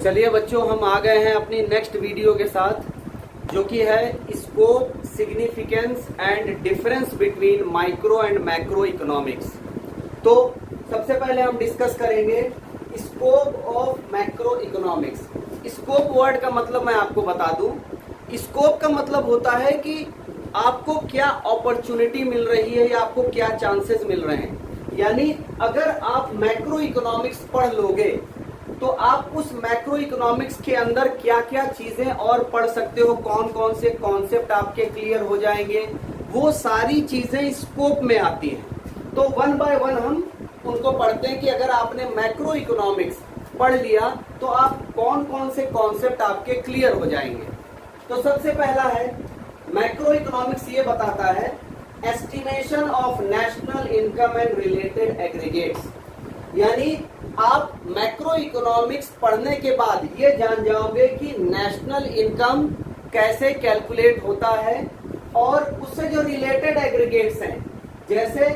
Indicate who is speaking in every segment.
Speaker 1: चलिए बच्चों, हम आ गए हैं अपनी नेक्स्ट वीडियो के साथ, जो कि है scope, significance and difference between micro and macro economics. तो सबसे पहले हम डिस्कस करेंगे scope of macro economics. Scope word का मतलब मैं आपको बता दूं। स्कोप का मतलब होता है कि आपको क्या अपॉर्चुनिटी मिल रही है या आपको क्या चांसेस मिल रहे हैं। यानी अगर आप मैक्रो इकोनॉमिक्स पढ़ लोगे तो आप उस मैक्रो इकोनॉमिक्स के अंदर क्या क्या चीजें और पढ़ सकते हो, कौन कौन से कॉन्सेप्ट आपके क्लियर हो जाएंगे, वो सारी चीजें स्कोप में आती हैं। तो वन बाय वन हम उनको पढ़ते हैं कि अगर आपने मैक्रो इकोनॉमिक्स पढ़ लिया तो आप कौन कौन से कॉन्सेप्ट आपके क्लियर हो जाएंगे। तो सबसे पहला है मैक्रो इकोनॉमिक्स, ये बताता है estimation of national income and related aggregates. यानी आप मैक्रो इकोनॉमिक्स पढ़ने के बाद ये जान जाओगे कि नेशनल इनकम कैसे कैलकुलेट होता है और उससे जो रिलेटेड एग्रीगेट्स हैं, जैसे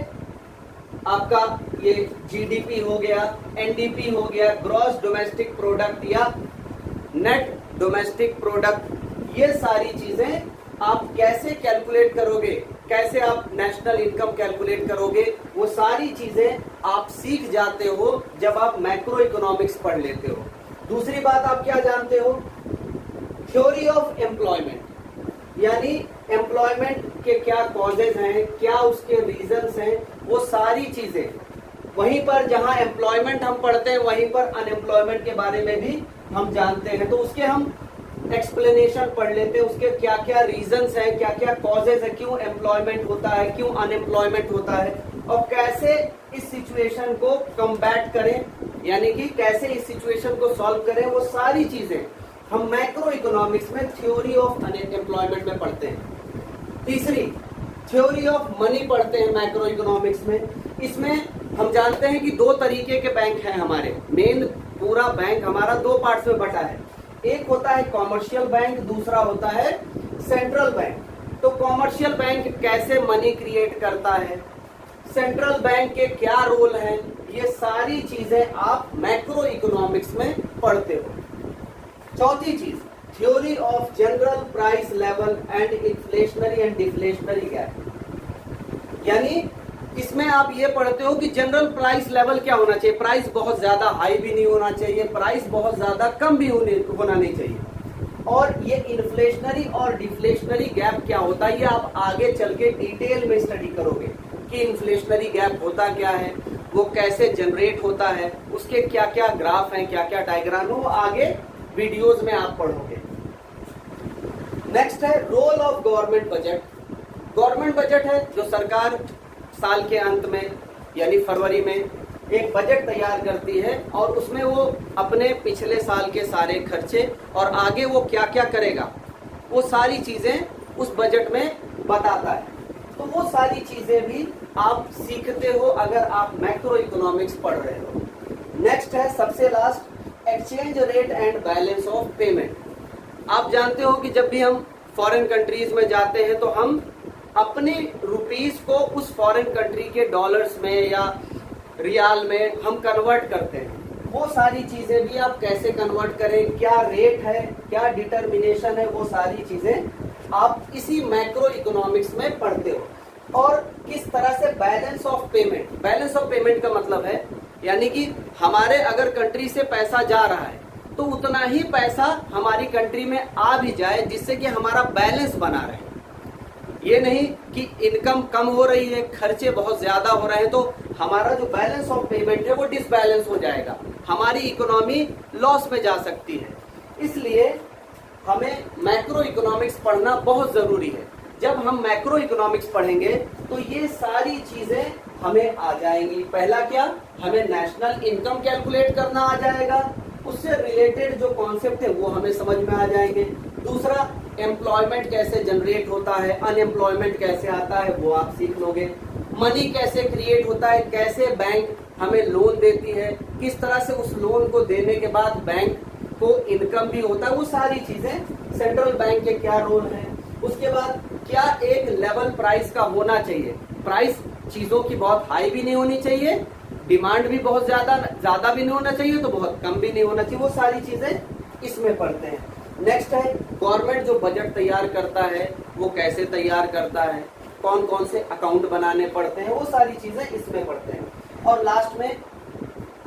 Speaker 1: आपका ये जीडीपी हो गया, एनडीपी हो गया, ग्रॉस डोमेस्टिक प्रोडक्ट या नेट डोमेस्टिक प्रोडक्ट, ये सारी चीजें आप कैसे कैलकुलेट करोगे, कैसे आप नेशनल इनकम कैलकुलेट करोगे, वो सारी चीजें आप सीख जाते हो जब आप मैक्रो इकोनॉमिक्स पढ़ लेते हो। दूसरी बात आप क्या जानते हो, थ्योरी ऑफ एम्प्लॉयमेंट। यानी एम्प्लॉयमेंट के क्या कॉजेज हैं, क्या उसके रीजंस हैं, वो सारी चीजें। वहीं पर जहां एम्प्लॉयमेंट हम पढ़ते हैं वहीं पर अनएम्प्लॉयमेंट के बारे में भी हम जानते हैं। तो उसके हम एक्सप्लेनेशन पढ़ लेते हैं, उसके क्या क्या रीजंस हैं, क्या क्या कॉजेज है, क्यों एम्प्लॉयमेंट होता है, क्यों अनएम्प्लॉयमेंट होता है, और कैसे इस सिचुएशन को कम्बैट करें, यानी कि कैसे इस सिचुएशन को सॉल्व करें। वो सारी चीजें हम मैक्रो इकोनॉमिक्स में थ्योरी ऑफ अनएम्प्लॉयमेंट में पढ़ते हैं। तीसरी थ्योरी ऑफ मनी पढ़ते हैं मैक्रो इकोनॉमिक्स में। इसमें हम जानते हैं कि दो तरीके के बैंक हैं हमारे। मेन पूरा बैंक हमारा दो पार्ट्स में बटा है। एक होता है कॉमर्शियल बैंक, दूसरा होता है सेंट्रल बैंक। तो कॉमर्शियल बैंक कैसे मनी क्रिएट करता है, सेंट्रल बैंक के क्या रोल है, ये सारी चीजें आप मैक्रो इकोनॉमिक्स में पढ़ते हो। चौथी चीज, theory of general price level and inflationary and deflationary gap. यानी इसमें आप ये पढ़ते हो कि जनरल प्राइस लेवल क्या होना चाहिए, प्राइस बहुत ज्यादा हाई भी नहीं होना चाहिए, प्राइस बहुत ज्यादा कम भी होना नहीं चाहिए, और ये इन्फ्लेशनरी और डिफ्लेशनरी गैप क्या होता है, ये आप आगे चल के डिटेल में स्टडी करोगे कि इन्फ्लेशनरी गैप होता क्या है, वो कैसे जनरेट होता है, उसके क्या क्या ग्राफ हैं, क्या क्या डायग्राम है, वो आगे वीडियोज में आप पढ़ोगे। नेक्स्ट है role of government budget. Government budget है जो सरकार साल के अंत में यानी फरवरी में एक बजट तैयार करती है और उसमें वो अपने पिछले साल के सारे खर्चे और आगे वो क्या क्या करेगा, वो सारी चीजें उस बजट में बताता है। तो वो सारी चीजें भी आप सीखते हो अगर आप मैक्रो इकोनॉमिक्स पढ़ रहे हो। नेक्स्ट है सबसे last, exchange rate and balance of payment. आप जानते हो कि जब भी हम फॉरेन कंट्रीज में जाते हैं तो हम अपने रुपीस को उस फॉरेन कंट्री के डॉलर्स में या रियाल में हम कन्वर्ट करते हैं। वो सारी चीजें भी आप कैसे कन्वर्ट करें, क्या रेट है, क्या डिटर्मिनेशन है, वो सारी चीजें आप इसी मैक्रो इकोनॉमिक्स में पढ़ते हो। और किस तरह से balance of payment, balance of payment का मतलब है यानी कि हमारे अगर कंट्री से पैसा जा रहा है तो उतना ही पैसा हमारी कंट्री में आ भी जाए जिससे कि हमारा बैलेंस बना रहे। ये नहीं कि इनकम कम हो रही है, खर्चे बहुत ज्यादा हो रहे हैं तो हमारा जो बैलेंस ऑफ पेमेंट है वो डिसबैलेंस हो जाएगा, हमारी इकोनॉमी लॉस में जा सकती है। इसलिए हमें मैक्रो इकोनॉमिक्स पढ़ना बहुत जरूरी है। जब हम मैक्रो इकोनॉमिक्स पढ़ेंगे तो ये सारी चीजें हमें आ जाएंगी। पहला क्या, हमें नेशनल इनकम कैलकुलेट करना आ जाएगा, उससे रिलेटेड जो कॉन्सेप्ट है वो हमें समझ में आ जाएंगे। दूसरा, एम्प्लॉयमेंट कैसे जनरेट होता है, अनएम्प्लॉयमेंट कैसे आता है, वो आप सीख लोगे। मनी कैसे क्रिएट होता है, कैसे बैंक हमें लोन देती है, किस तरह से उस लोन को देने के बाद बैंक को इनकम भी होता है, वो सारी चीजें। सेंट्रल बैंक के क्या रोल है, उसके बाद क्या एक लेवल प्राइस का होना चाहिए, प्राइस चीजों की बहुत हाई भी नहीं होनी चाहिए, डिमांड भी बहुत ज्यादा भी नहीं होना चाहिए, तो बहुत कम भी नहीं होना चाहिए, वो सारी चीजें इसमें पढ़ते हैं। नेक्स्ट है गवर्नमेंट जो बजट तैयार करता है वो कैसे तैयार करता है, कौन कौन से अकाउंट बनाने पड़ते हैं, वो सारी चीजें इसमें पढ़ते हैं। और लास्ट में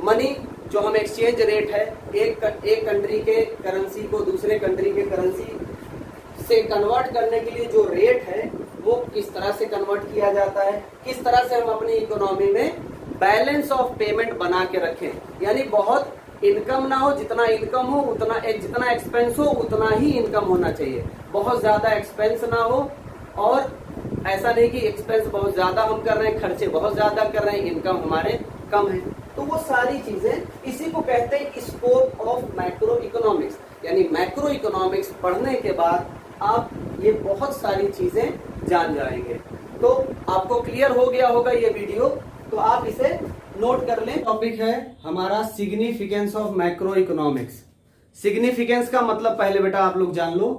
Speaker 1: मनी जो हम एक्सचेंज रेट है, एक कंट्री के करेंसी को दूसरे कंट्री के करेंसी से कन्वर्ट करने के लिए जो रेट है वो किस तरह से कन्वर्ट किया जाता है, किस तरह से हम अपनी इकोनॉमी में बैलेंस ऑफ पेमेंट बना के रखें, यानी बहुत इनकम ना हो, जितना इनकम हो उतना जितना एक्सपेंस हो उतना ही इनकम होना चाहिए, बहुत ज्यादा एक्सपेंस ना हो और ऐसा नहीं कि एक्सपेंस बहुत ज्यादा हम कर रहे हैं, खर्चे बहुत ज्यादा कर रहे हैं, इनकम हमारे कम है। तो वो सारी चीजें इसी को कहते हैं स्कोप ऑफ मैक्रो इकोनॉमिक्स, यानी मैक्रो इकोनॉमिक्स पढ़ने के बाद आप ये बहुत सारी चीजें जान जाएंगे। तो आपको क्लियर हो गया होगा ये वीडियो, तो आप इसे नोट कर लें। टॉपिक है हमारा significance of macro economics. Significance का मतलब पहले बेटा आप लोग जान लो।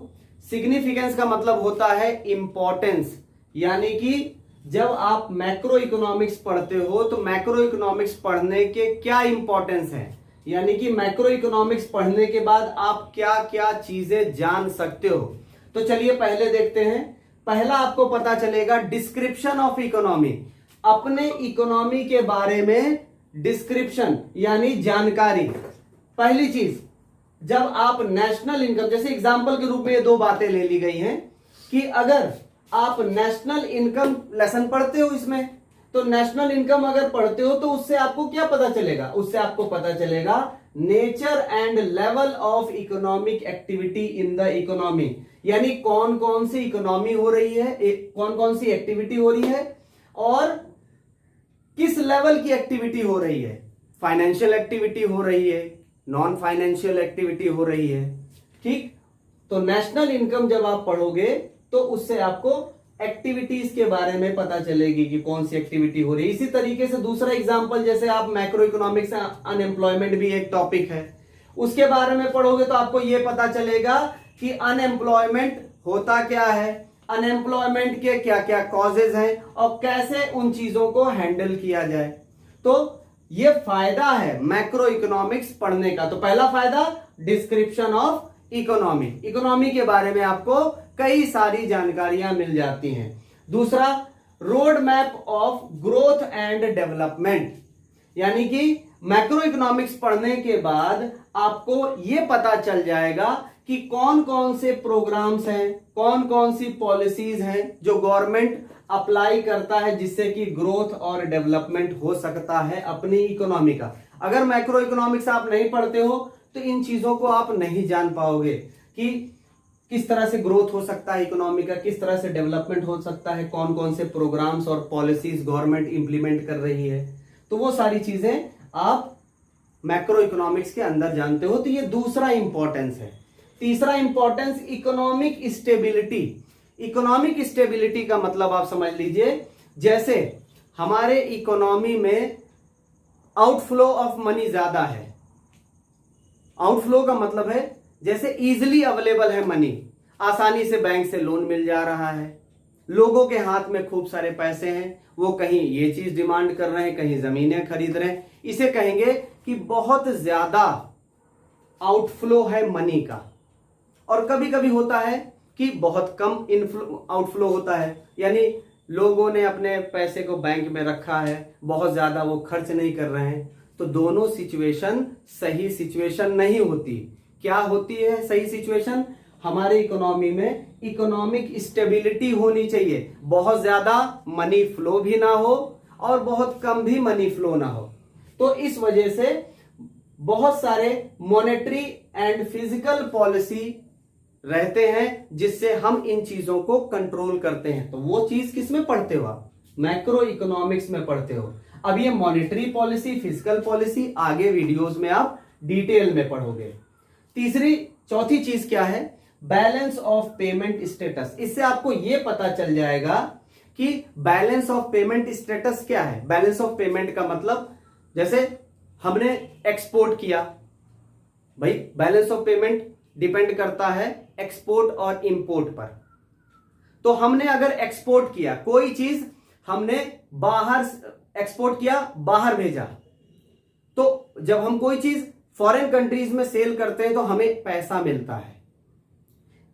Speaker 1: सिग्निफिकेंस का मतलब होता है इंपॉर्टेंस, यानी कि जब आप मैक्रो इकोनॉमिक्स पढ़ते हो तो मैक्रो इकोनॉमिक्स पढ़ने के क्या इंपॉर्टेंस है, यानी कि मैक्रो इकोनॉमिक्स पढ़ने के बाद आप क्या क्या चीजें जान सकते हो। तो चलिए पहले देखते हैं। पहला आपको पता चलेगा डिस्क्रिप्शन ऑफ इकोनॉमी, अपने इकोनॉमी के बारे में डिस्क्रिप्शन यानी जानकारी। पहली चीज, जब आप नेशनल इनकम, जैसे एग्जांपल के रूप में ये दो बातें ले ली गई हैं कि अगर आप नेशनल इनकम लेसन पढ़ते हो इसमें, तो नेशनल इनकम अगर पढ़ते हो तो उससे आपको क्या पता चलेगा, उससे आपको पता चलेगा nature and level of economic activity in the economy, यानी कौन कौन सी इकोनॉमी हो रही है, कौन कौन सी एक्टिविटी हो रही है और किस लेवल की एक्टिविटी हो रही है। फाइनेंशियल एक्टिविटी हो रही है, नॉन फाइनेंशियल एक्टिविटी हो रही है, ठीक। तो नेशनल इनकम जब आप पढ़ोगे तो उससे आपको एक्टिविटीज के बारे में पता चलेगी कि कौन सी एक्टिविटी हो रही है। इसी तरीके से दूसरा एग्जांपल, जैसे आप मैक्रो इकोनॉमिक्स, अनएम्प्लॉयमेंट भी एक टॉपिक है, उसके बारे में पढ़ोगे तो आपको यह पता चलेगा कि अनएम्प्लॉयमेंट होता क्या है, अनएम्प्लॉयमेंट के क्या क्या कॉजेज हैं और कैसे उन चीजों को हैंडल किया जाए। तो ये फायदा है मैक्रो इकोनॉमिक्स पढ़ने का। तो पहला फायदा डिस्क्रिप्शन ऑफ इकोनॉमी, इकोनॉमी के बारे में आपको कई सारी जानकारियां मिल जाती हैं। दूसरा, road map of growth and development, यानी कि मैक्रो इकोनॉमिक्स पढ़ने के बाद आपको यह पता चल जाएगा कि कौन कौन से प्रोग्राम्स हैं, कौन कौन सी पॉलिसीज हैं जो गवर्नमेंट अप्लाई करता है जिससे कि ग्रोथ और डेवलपमेंट हो सकता है अपनी इकोनॉमी का। अगर मैक्रो इकोनॉमिक्स आप नहीं पढ़ते हो तो इन चीजों को आप नहीं जान पाओगे कि किस तरह से ग्रोथ हो सकता है इकोनॉमी का, किस तरह से डेवलपमेंट हो सकता है, कौन कौन से प्रोग्राम्स और पॉलिसीज गवर्नमेंट इंप्लीमेंट कर रही है। तो वो सारी चीजें आप मैक्रो इकोनॉमिक्स के अंदर जानते हो। तो ये दूसरा इंपॉर्टेंस है। तीसरा importance economic stability. Economic stability का मतलब आप समझ लीजिए, जैसे हमारे इकोनॉमी में आउटफ्लो ऑफ मनी ज्यादा है। आउटफ्लो का मतलब है जैसे इजीली अवेलेबल है मनी, आसानी से बैंक से लोन मिल जा रहा है, लोगों के हाथ में खूब सारे पैसे हैं, वो कहीं ये चीज डिमांड कर रहे हैं, कहीं जमीनें खरीद रहे हैं, इसे कहेंगे कि बहुत ज्यादा आउटफ्लो है मनी का। और कभी कभी होता है कि बहुत कम इनफ्लो आउटफ्लो होता है, यानी लोगों ने अपने पैसे को बैंक में रखा है, बहुत ज्यादा वो खर्च नहीं कर रहे हैं। तो दोनों सिचुएशन सही सिचुएशन नहीं होती। क्या होती है सही सिचुएशन? हमारे इकोनॉमी में इकोनॉमिक स्टेबिलिटी होनी चाहिए, बहुत ज्यादा मनी फ्लो भी ना हो और बहुत कम भी मनी फ्लो ना हो। तो इस वजह से बहुत सारे मॉनेटरी एंड फिजिकल पॉलिसी रहते हैं जिससे हम इन चीजों को कंट्रोल करते हैं। तो वो चीज किस में पढ़ते हो आप? मैक्रो इकोनॉमिक्स में पढ़ते हो। अब ये मॉनेटरी पॉलिसी, फिजिकल पॉलिसी आगे वीडियोस में आप डिटेल में पढ़ोगे। चौथी चीज क्या है? Balance of payment status. इससे आपको यह पता चल जाएगा कि बैलेंस ऑफ पेमेंट स्टेटस क्या है। बैलेंस ऑफ पेमेंट का मतलब, जैसे हमने एक्सपोर्ट किया, भाई बैलेंस ऑफ पेमेंट डिपेंड करता है एक्सपोर्ट और इंपोर्ट पर। तो हमने अगर एक्सपोर्ट किया कोई चीज, हमने बाहर एक्सपोर्ट किया, बाहर भेजा, तो जब हम कोई चीज फॉरेन कंट्रीज में सेल करते हैं तो हमें पैसा मिलता है।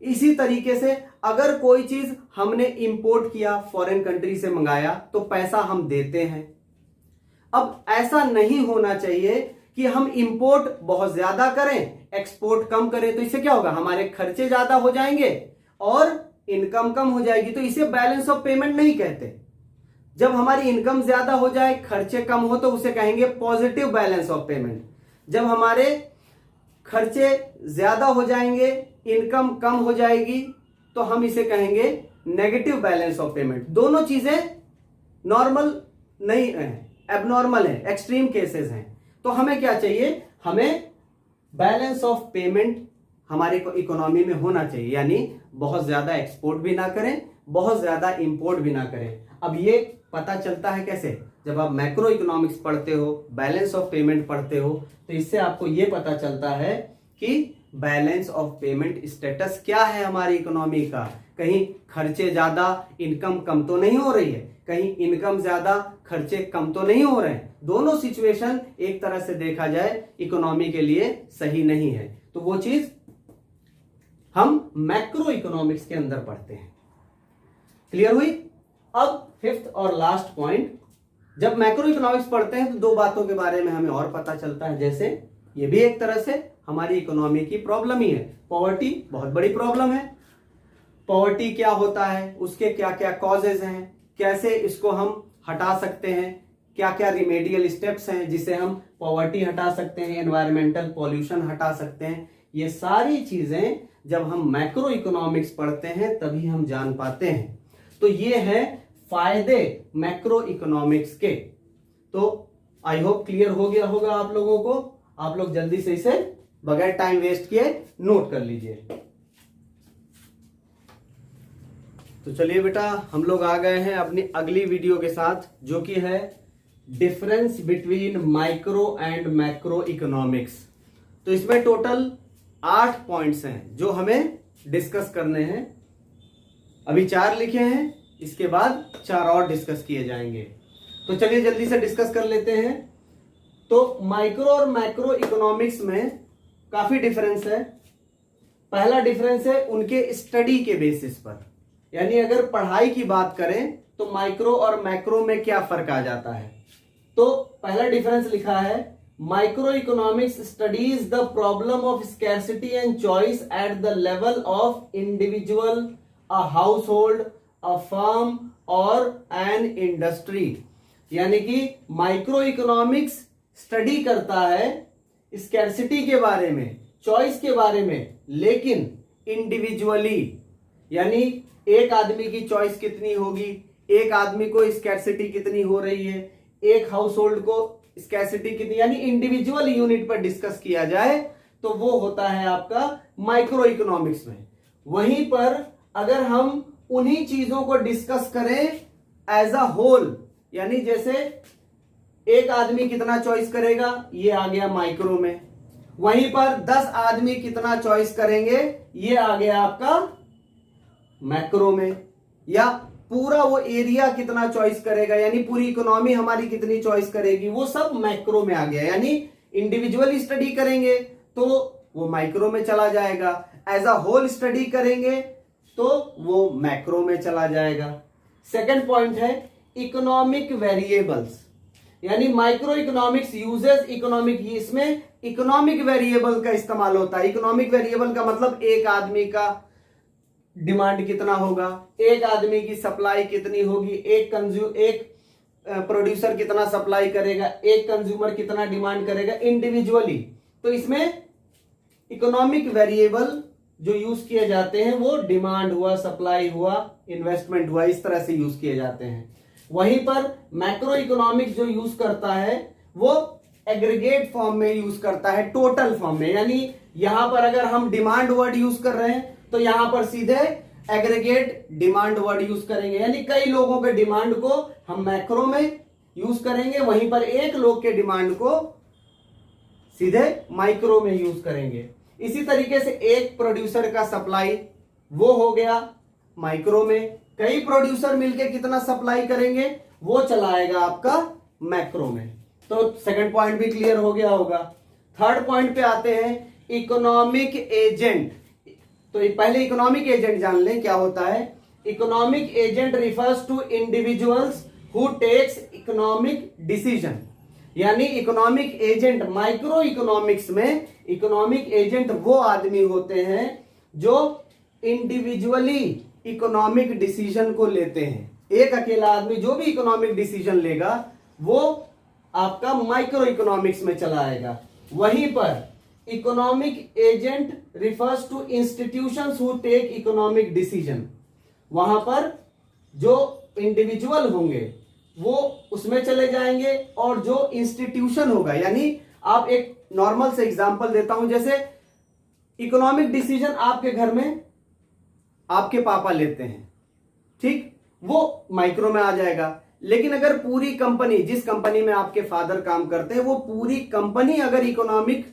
Speaker 1: इसी तरीके से अगर कोई चीज हमने इंपोर्ट किया, फॉरेन कंट्री से मंगाया, तो पैसा हम देते हैं। अब ऐसा नहीं होना चाहिए कि हम इंपोर्ट बहुत ज्यादा करें, एक्सपोर्ट कम करें, तो इससे क्या होगा, हमारे खर्चे ज्यादा हो जाएंगे और इनकम कम हो जाएगी। तो इसे बैलेंस ऑफ पेमेंट नहीं कहते। जब हमारी इनकम ज्यादा हो जाए, खर्चे कम हो, तो उसे कहेंगे पॉजिटिव बैलेंस ऑफ पेमेंट। जब हमारे खर्चे ज्यादा हो जाएंगे, इनकम कम हो जाएगी, तो हम इसे कहेंगे नेगेटिव बैलेंस ऑफ पेमेंट। दोनों चीजें नॉर्मल नहीं है, एबनॉर्मल है, एक्सट्रीम केसेस हैं। तो हमें क्या चाहिए, हमें बैलेंस ऑफ पेमेंट हमारे इकोनॉमी में होना चाहिए, यानी बहुत ज्यादा एक्सपोर्ट भी ना करें, बहुत ज्यादा इंपोर्ट भी ना करें। अब ये पता चलता है कैसे, जब आप मैक्रो इकोनॉमिक्स पढ़ते हो, बैलेंस ऑफ पेमेंट पढ़ते हो, तो इससे आपको ये पता चलता है कि बैलेंस ऑफ पेमेंट स्टेटस क्या है हमारी इकोनॉमी का। कहीं खर्चे ज्यादा, इनकम कम तो नहीं हो रही है, कहीं इनकम ज्यादा, खर्चे कम तो नहीं हो रहे हैं। दोनों सिचुएशन एक तरह से देखा जाए इकोनॉमी के लिए सही नहीं है। तो वो चीज हम मैक्रो इकोनॉमिक्स के अंदर पढ़ते हैं। क्लियर हुई? अब फिफ्थ और लास्ट पॉइंट, जब मैक्रो इकोनॉमिक्स पढ़ते हैं तो दो बातों के बारे में हमें और पता चलता है। जैसे ये भी एक तरह से हमारी इकोनॉमी की प्रॉब्लम ही है। पॉवर्टी बहुत बड़ी प्रॉब्लम है। पॉवर्टी क्या होता है, उसके क्या क्या कॉजेज हैं, कैसे इसको हम हटा सकते हैं, क्या क्या रिमेडियल स्टेप्स हैं जिसे हम पॉवर्टी हटा सकते हैं, एनवायरमेंटल पॉल्यूशन हटा सकते हैं। ये सारी चीजें जब हम मैक्रो इकोनॉमिक्स पढ़ते हैं तभी हम जान पाते हैं। तो ये है फायदे मैक्रो इकोनॉमिक्स के। तो आई होप क्लियर हो गया होगा आप लोगों को। आप लोग जल्दी से इसे बगैर टाइम वेस्ट किए नोट कर लीजिए। तो चलिए बेटा, हम लोग आ गए हैं अपनी अगली वीडियो के साथ, जो कि है difference between micro and macro economics. तो इसमें टोटल 8 पॉइंट्स हैं जो हमें डिस्कस करने हैं। अभी 4 लिखे हैं, इसके बाद 4 और डिस्कस किए जाएंगे। तो चलिए जल्दी से डिस्कस कर लेते हैं। तो माइक्रो और मैक्रो इकोनॉमिक्स में काफी डिफरेंस है। पहला डिफरेंस है उनके स्टडी के बेसिस पर, यानी अगर पढ़ाई की बात करें तो माइक्रो और मैक्रो में क्या फर्क आ जाता है। तो पहला डिफरेंस लिखा है, micro economics studies the problem of scarcity and choice at the level of individual, a household, a firm और एन इंडस्ट्री। यानी कि माइक्रो इकोनॉमिक्स स्टडी करता है स्कैरसिटी के बारे में, चॉइस के बारे में, लेकिन इंडिविजुअली, यानी एक आदमी की चॉइस कितनी होगी, एक आदमी को स्कैरसिटी कितनी हो रही है, एक हाउस होल्ड को स्कैरसिटी कितनी, यानी इंडिविजुअल यूनिट पर डिस्कस किया जाए तो वो होता है आपका माइक्रो इकोनॉमिक्स में। वहीं पर अगर हम उन्हीं चीजों को डिस्कस करें एज अ होल, यानी जैसे एक आदमी कितना चॉइस करेगा, ये आ गया माइक्रो में। वहीं पर 10 आदमी कितना चॉइस करेंगे, ये आ गया आपका मैक्रो में। या पूरा वो एरिया कितना चॉइस करेगा, यानी पूरी इकोनॉमी हमारी कितनी चॉइस करेगी, वो सब मैक्रो में आ गया। यानी इंडिविजुअली स्टडी करेंगे तो वो माइक्रो में चला जाएगा, एज अ होल स्टडी करेंगे तो वो मैक्रो में चला जाएगा। सेकंड पॉइंट है इकोनॉमिक वेरिएबल्स, यानी माइक्रो इकोनॉमिक्स यूजेस इकोनॉमिक, इसमें इकोनॉमिक वेरिएबल का इस्तेमाल होता है। इकोनॉमिक वेरिएबल का मतलब एक आदमी का डिमांड कितना होगा, एक आदमी की सप्लाई कितनी होगी, एक प्रोड्यूसर कितना सप्लाई करेगा, एक कंज्यूमर कितना डिमांड करेगा इंडिविजुअली। तो इसमें इकोनॉमिक वेरिएबल जो यूज किए जाते हैं वो डिमांड हुआ, सप्लाई हुआ, इन्वेस्टमेंट हुआ, इस तरह से यूज किए जाते हैं। वहीं पर मैक्रो इकोनॉमिक्स जो यूज करता है वो एग्रीगेट फॉर्म में यूज करता है, टोटल फॉर्म में। यानी यहां पर अगर हम डिमांड वर्ड यूज कर रहे हैं तो यहां पर सीधे एग्रीगेट डिमांड वर्ड यूज करेंगे, यानी कई लोगों के डिमांड को हम मैक्रो में यूज करेंगे, वहीं पर एक लोग के डिमांड को सीधे माइक्रो में यूज करेंगे। इसी तरीके से एक प्रोड्यूसर का सप्लाई वो हो गया माइक्रो में, कई प्रोड्यूसर मिलके कितना सप्लाई करेंगे वो चलाएगा आपका मैक्रो में। तो सेकंड पॉइंट भी क्लियर हो गया होगा। थर्ड पॉइंट पे आते हैं, इकोनॉमिक एजेंट। तो पहले इकोनॉमिक एजेंट जान लें क्या होता है। Economic agent refers to individuals who takes economic decision. यानी इकोनॉमिक एजेंट माइक्रो इकोनॉमिक्स में इकोनॉमिक एजेंट वो आदमी होते हैं जो इंडिविजुअली इकोनॉमिक डिसीजन को लेते हैं। एक अकेला आदमी जो भी इकोनॉमिक डिसीजन लेगा वो आपका माइक्रो इकोनॉमिक्स में चला आएगा। वहीं पर economic agent refers to institutions who take economic decision. वहां पर जो इंडिविजुअल होंगे वो उसमें चले जाएंगे, और जो इंस्टीट्यूशन होगा, यानी आप एक नॉर्मल से एग्जांपल देता हूं, जैसे इकोनॉमिक डिसीजन आपके घर में आपके पापा लेते हैं, ठीक, वो माइक्रो में आ जाएगा। लेकिन अगर पूरी कंपनी, जिस कंपनी में आपके फादर काम करते हैं, वो पूरी कंपनी अगर इकोनॉमिक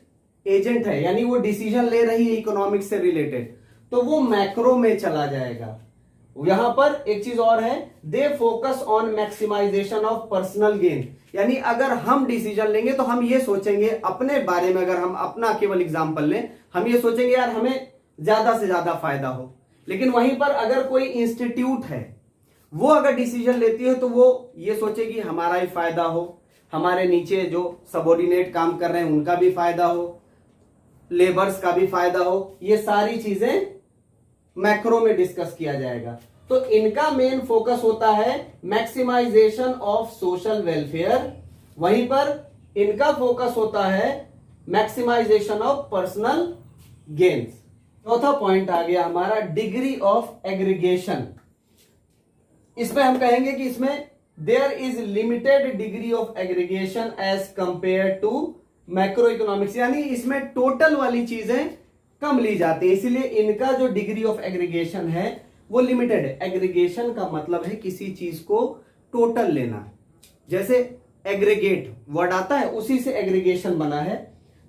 Speaker 1: एजेंट है, यानी वो डिसीजन ले रही है इकोनॉमिक्स से रिलेटेड, तो वो मैक्रो में चला जाएगा। यहां पर एक चीज और है, they focus on maximisation of personal gain. यानी अगर हम डिसीजन लेंगे तो हम ये सोचेंगे अपने बारे में, अगर हम अपना केवल एग्जांपल लें, हम ये सोचेंगे यार हमें ज्यादा से ज्यादा फायदा हो। लेकिन वहीं पर अगर कोई इंस्टीट्यूट है वो अगर डिसीजन लेती है तो वो ये सोचेगी हमारा ही फायदा हो, हमारे नीचे जो सबऑर्डिनेट काम कर रहे हैं उनका भी फायदा हो, लेबर्स का भी फायदा हो। ये सारी चीजें मैक्रो में डिस्कस किया जाएगा। तो इनका मेन फोकस होता है मैक्सिमाइजेशन ऑफ सोशल वेलफेयर, वहीं पर इनका फोकस होता है मैक्सिमाइजेशन ऑफ पर्सनल गेन्स। चौथा पॉइंट आ गया हमारा डिग्री ऑफ एग्रीगेशन। इसमें हम कहेंगे कि इसमें there is limited degree of aggregation as compare to macro economics. यानी इसमें टोटल वाली चीजें कम ली जाती है, इसीलिए इनका जो डिग्री ऑफ एग्रीगेशन है वो लिमिटेड है। एग्रीगेशन का मतलब है किसी चीज को टोटल लेना, जैसे एग्रीगेट वर्ड आता है उसी से एग्रीगेशन बना है।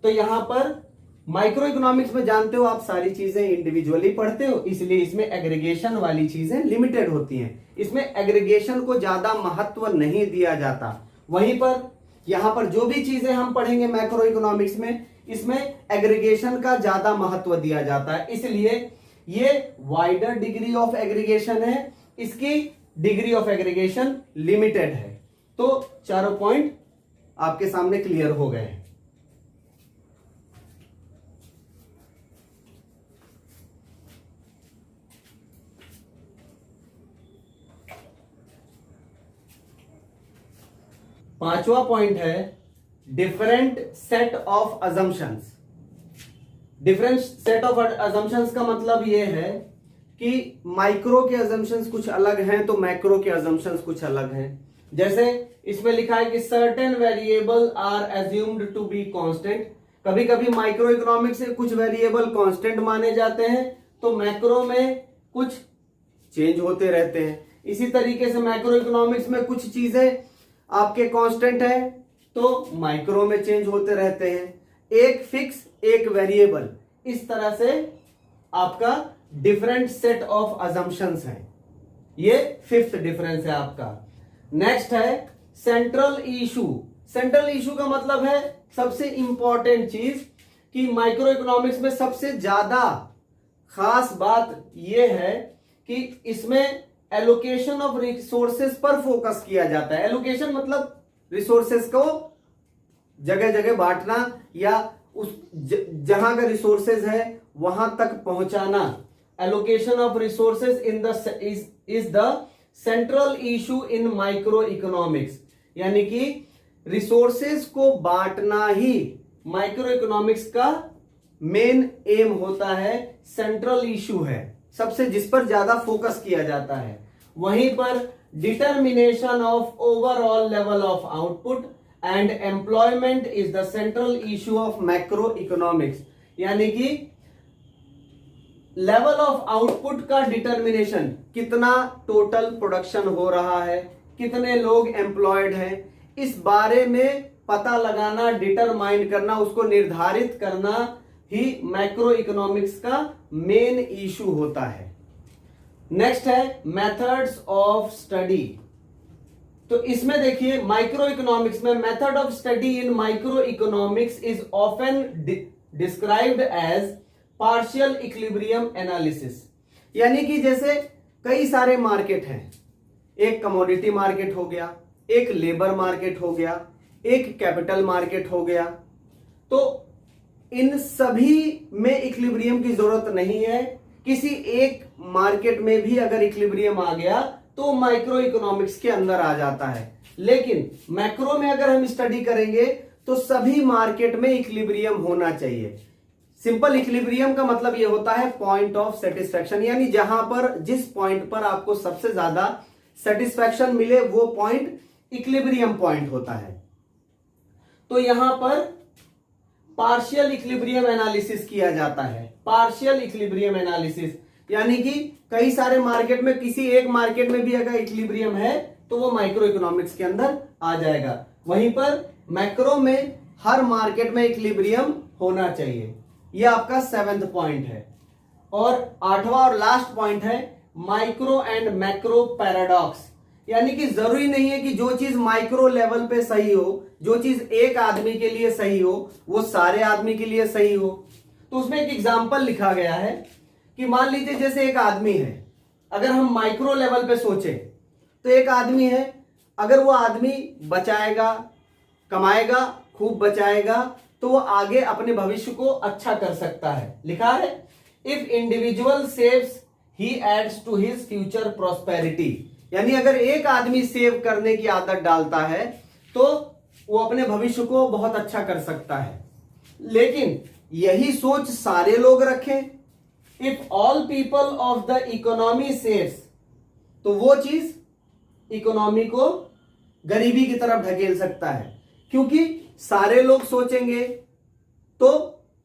Speaker 1: तो यहां पर माइक्रो इकोनॉमिक्स में जानते हो आप सारी चीजें इंडिविजुअली पढ़ते हो, इसलिए इसमें एग्रीगेशन वाली चीजें लिमिटेड होती हैं। इसमें एग्रीगेशन को ज्यादा महत्व नहीं दिया जाता। वहीं पर यहां पर जो भी चीजें हम पढ़ेंगे मैक्रो इकोनॉमिक्स में, इसमें एग्रीगेशन का ज्यादा महत्व दिया जाता है, इसलिए ये वाइडर डिग्री ऑफ एग्रीगेशन है, इसकी डिग्री ऑफ एग्रीगेशन लिमिटेड है। तो चारों पॉइंट आपके सामने क्लियर हो गए हैं। पांचवा पॉइंट है different set of assumptions. Different set of assumptions का मतलब यह है कि माइक्रो के अजम्पशंस कुछ अलग हैं तो मैक्रो के अजम्पशंस कुछ अलग हैं। जैसे इसमें लिखा है कि certain variable are assumed to be constant. कभी कभी माइक्रो इकोनॉमिक्स से कुछ वेरिएबल कांस्टेंट माने जाते हैं, तो मैक्रो में कुछ चेंज होते रहते हैं। इसी तरीके से मैक्रो इकोनॉमिक्स में कुछ चीजें आपके कांस्टेंट है तो माइक्रो में चेंज होते रहते हैं। एक फिक्स एक वेरिएबल, इस तरह से आपका डिफरेंट सेट ऑफ अजम्पशंस है। ये फिफ्थ डिफरेंस है आपका। नेक्स्ट है सेंट्रल इशू। सेंट्रल इशू का मतलब है सबसे इंपॉर्टेंट चीज, कि माइक्रो इकोनॉमिक्स में सबसे ज्यादा खास बात यह है कि इसमें एलोकेशन ऑफ रिसोर्सेस पर फोकस किया जाता है। एलोकेशन मतलब रिसोर्सेस को जगह जगह बांटना या उस जहां का रिसोर्सेज है वहां तक पहुंचाना। Allocation of resources is the central issue in micro economics. यानी कि रिसोर्सेज को बांटना ही माइक्रो इकोनॉमिक्स का मेन एम होता है, सेंट्रल इशू है, सबसे जिस पर ज्यादा फोकस किया जाता है। वहीं पर determination of overall level of output and employment is the central issue of macro economics. यानी कि लेवल ऑफ आउटपुट का डिटर्मिनेशन, कितना टोटल प्रोडक्शन हो रहा है, कितने लोग एम्प्लॉयड हैं, इस बारे में पता लगाना, डिटरमाइन करना, उसको निर्धारित करना ही मैक्रो इकोनॉमिक्स का मेन इशू होता है। नेक्स्ट है मेथड्स ऑफ स्टडी। तो इसमें देखिए माइक्रो इकोनॉमिक्स में method of study in micro economics is often described as partial equilibrium analysis. यानी कि जैसे कई सारे मार्केट हैं, एक कमोडिटी मार्केट हो गया, एक लेबर मार्केट हो गया, एक कैपिटल मार्केट हो गया, तो इन सभी में इक्विलिब्रियम की जरूरत नहीं है। किसी एक मार्केट में भी अगर इक्विलिब्रियम आ गया तो माइक्रो इकोनॉमिक्स के अंदर आ जाता है। लेकिन मैक्रो में अगर हम स्टडी करेंगे तो सभी मार्केट में इक्विलिब्रियम होना चाहिए। सिंपल इक्विलिब्रियम का मतलब यह होता है पॉइंट ऑफ सेटिस्फैक्शन, यानी जहां पर जिस पॉइंट पर आपको सबसे ज्यादा सेटिस्फैक्शन मिले वो पॉइंट इक्विलिब्रियम पॉइंट होता है। तो यहां पर पार्शियल इक्विलिब्रियम एनालिसिस किया जाता है। पार्शियल इक्विलिब्रियम एनालिसिस यानी कि कई सारे मार्केट में किसी एक मार्केट में भी अगर इक्विलिब्रियम है तो वो माइक्रो इकोनॉमिक्स के अंदर आ जाएगा। वहीं पर मैक्रो में हर मार्केट में इक्विलिब्रियम होना चाहिए। ये आपका 7th पॉइंट है। और 8वां और लास्ट पॉइंट है माइक्रो एंड मैक्रो पैराडॉक्स। यानी कि जरूरी नहीं है कि जो चीज माइक्रो लेवल पे सही हो, जो चीज एक आदमी के लिए सही हो, वो सारे आदमी के लिए सही हो। तो उसमें एक एग्जाम्पल लिखा गया है कि मान लीजिए जैसे एक आदमी है, अगर हम माइक्रो लेवल पे सोचे तो एक आदमी है, अगर वो आदमी बचाएगा, कमाएगा, खूब बचाएगा तो वो आगे अपने भविष्य को अच्छा कर सकता है। लिखा है if individual saves he adds to his future prosperity. यानी अगर एक आदमी सेव करने की आदत डालता है तो वो अपने भविष्य को बहुत अच्छा कर सकता है। लेकिन यही सोच सारे लोग रखें, if all people of the economy saves, तो वो चीज इकोनॉमी को गरीबी की तरफ ढकेल सकता है। क्योंकि सारे लोग सोचेंगे तो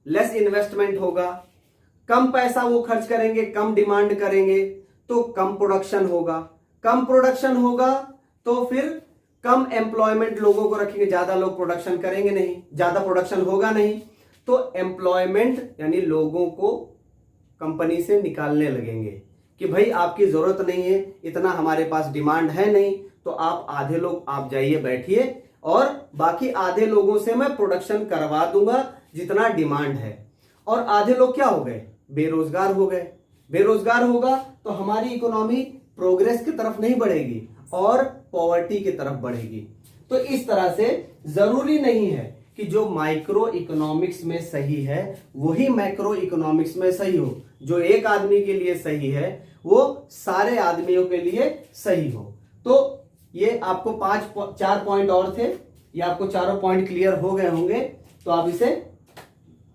Speaker 1: लेस इन्वेस्टमेंट होगा, कम पैसा वो खर्च करेंगे, कम डिमांड करेंगे तो कम प्रोडक्शन होगा, कम प्रोडक्शन होगा तो फिर कम एम्प्लॉयमेंट लोगों को रखेंगे, ज्यादा लोग प्रोडक्शन करेंगे नहीं, ज्यादा प्रोडक्शन होगा नहीं तो एम्प्लॉयमेंट यानी लोगों को कंपनी से निकालने लगेंगे कि भाई आपकी जरूरत नहीं है, इतना हमारे पास डिमांड है नहीं, तो आप आधे लोग आप जाइए बैठिए और बाकी आधे लोगों से मैं प्रोडक्शन करवा दूंगा जितना डिमांड है। और आधे लोग क्या हो गए, बेरोजगार हो गए। बेरोजगार होगा तो हमारी इकोनॉमी प्रोग्रेस की तरफ नहीं बढ़ेगी और पॉवर्टी की तरफ बढ़ेगी। तो इस तरह से जरूरी नहीं है कि जो माइक्रो इकोनॉमिक्स में सही है वही मैक्रो इकोनॉमिक्स में सही हो। जो एक आदमी के लिए सही है वो सारे आदमियों के लिए सही हो। तो ये आपको 4 पॉइंट और थे, ये आपको चारों पॉइंट क्लियर हो गए होंगे, तो आप इसे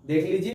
Speaker 1: देख लीजिए।